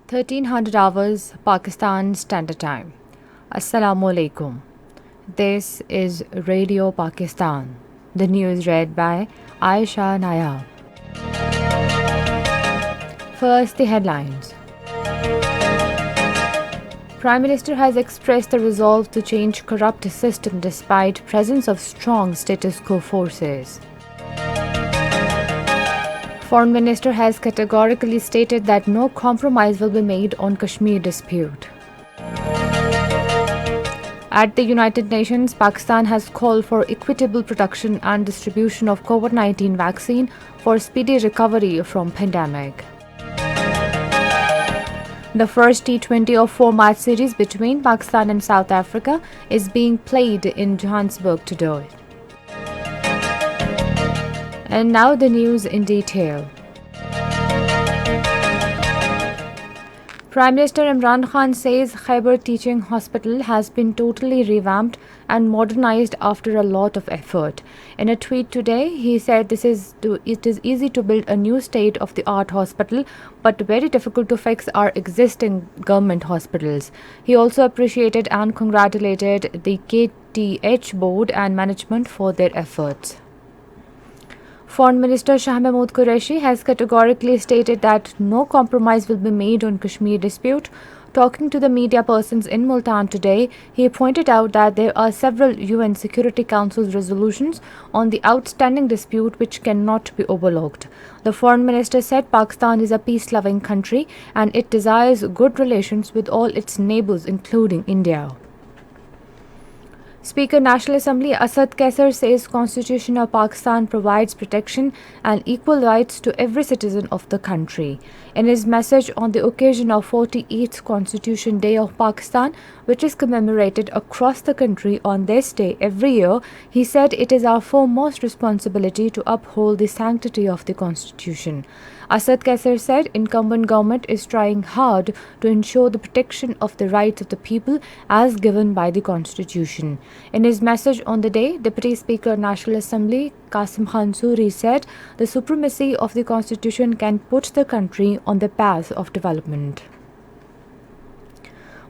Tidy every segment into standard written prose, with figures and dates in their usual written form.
1300 hours Pakistan Standard Time. Assalamu alaikum. This is Radio Pakistan. The news read by Aisha Nayab. First, the headlines. Prime Minister has expressed the resolve to change corrupt system despite presence of strong status quo forces. Foreign Minister has categorically stated that no compromise will be made on Kashmir dispute. At the United Nations, Pakistan has called for equitable production and distribution of COVID-19 vaccine for speedy recovery from pandemic. The first T20 of 4-match series between Pakistan and South Africa is being played in Johannesburg today. And now the news in detail. Prime Minister Imran Khan says Khyber Teaching Hospital has been totally revamped and modernized after a lot of effort. In a tweet today, he said it is easy to build a new state-of-the-art hospital, but very difficult to fix our existing government hospitals. He also appreciated and congratulated the KTH board and management for their efforts. Foreign Minister Shah Mahmood Qureshi has categorically stated that no compromise will be made on Kashmir dispute. Talking to the media persons in Multan today, he pointed out that there are several UN Security Council resolutions on the outstanding dispute which cannot be overlooked. The Foreign Minister said Pakistan is a peace-loving country and it desires good relations with all its neighbours, including India. Speaker National Assembly Asad Kaisar says Constitution of Pakistan provides protection and equal rights to every citizen of the country. In his message on the occasion of 48th Constitution Day of Pakistan, which is commemorated across the country on this day every year, he said it is our foremost responsibility to uphold the sanctity of the Constitution. Asad Kaisar said incumbent government is trying hard to ensure the protection of the rights of the people as given by the Constitution. In his message on the day, Deputy Speaker National Assembly Qasim Khan Suri said the supremacy of the Constitution can put the country on the path of development.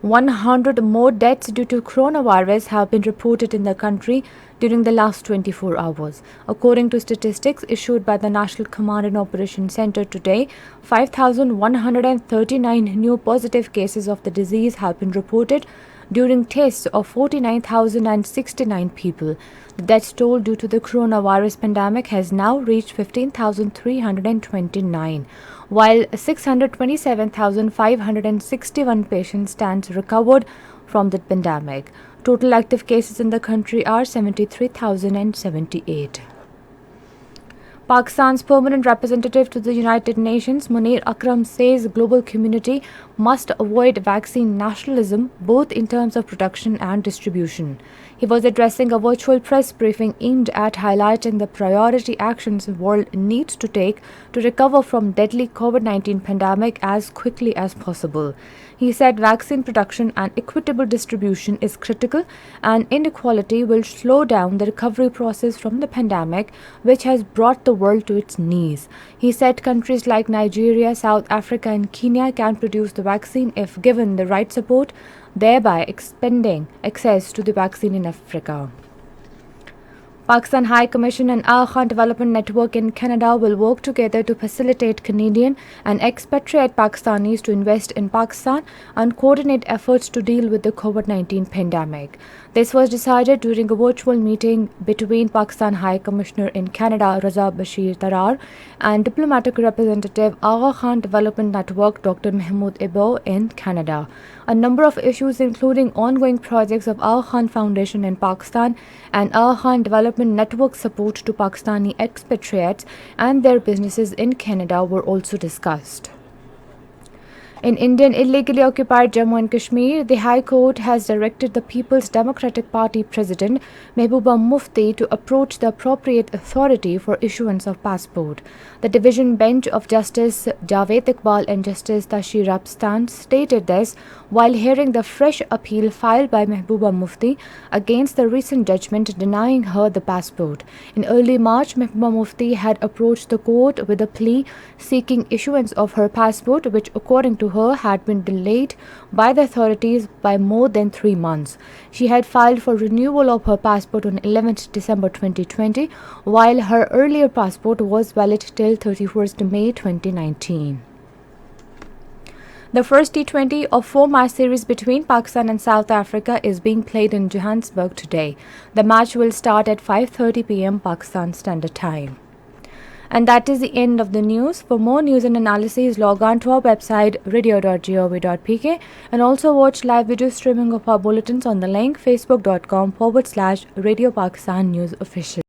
100 more deaths due to coronavirus have been reported in the country during the last 24 hours. According to statistics issued by the National Command and Operations Center today, 5,139 new positive cases of the disease have been reported during tests of 49,069 people. The death toll due to the coronavirus pandemic has now reached 15,329, while 627,561 patients stand recovered from the pandemic. Total active cases in the country are 73,078. Pakistan's permanent representative to the United Nations, Munir Akram, says the global community must avoid vaccine nationalism both in terms of production and distribution. He was addressing a virtual press briefing aimed at highlighting the priority actions the world needs to take to recover from deadly COVID-19 pandemic as quickly as possible. He said vaccine production and equitable distribution is critical and inequality will slow down the recovery process from the pandemic, which has brought the world to its knees. He said countries like Nigeria, South Africa and Kenya can produce the vaccine if given the right support, thereby expanding access to the vaccine in Africa. Pakistan High Commission and Aga Khan Development Network in Canada will work together to facilitate Canadian and expatriate Pakistanis to invest in Pakistan and coordinate efforts to deal with the COVID-19 pandemic. This was decided during a virtual meeting between Pakistan High Commissioner in Canada, Raza Bashir Tarar, and diplomatic representative Aga Khan Development Network, Dr. Mahmoud Ibo in Canada. A number of issues including ongoing projects of Aga Khan Foundation in Pakistan and Aga Khan Development Network support to Pakistani expatriates and their businesses in Canada were also discussed. In Indian illegally occupied Jammu and Kashmir, the High Court has directed the People's Democratic Party President Mehbooba Mufti to approach the appropriate authority for issuance of passport. The division bench of Justice Javed Iqbal and Justice Tashir Rabstan stated this while hearing the fresh appeal filed by Mehbooba Mufti against the recent judgment denying her the passport. In early March, Mehbooba Mufti had approached the court with a plea seeking issuance of her passport, which according to to her had been delayed by the authorities by more than 3 months. She had filed for renewal of her passport on 11th December 2020, while her earlier passport was valid till 31st May 2019. The first T20 of 4-match series between Pakistan and South Africa is being played in Johannesburg today. The match will start at 5:30 p.m. Pakistan Standard Time. And that is the end of the news. For more news and analysis, log on to our website radio.gov.pk and also watch live video streaming of our bulletins on the link facebook.com/Radio Pakistan News Official.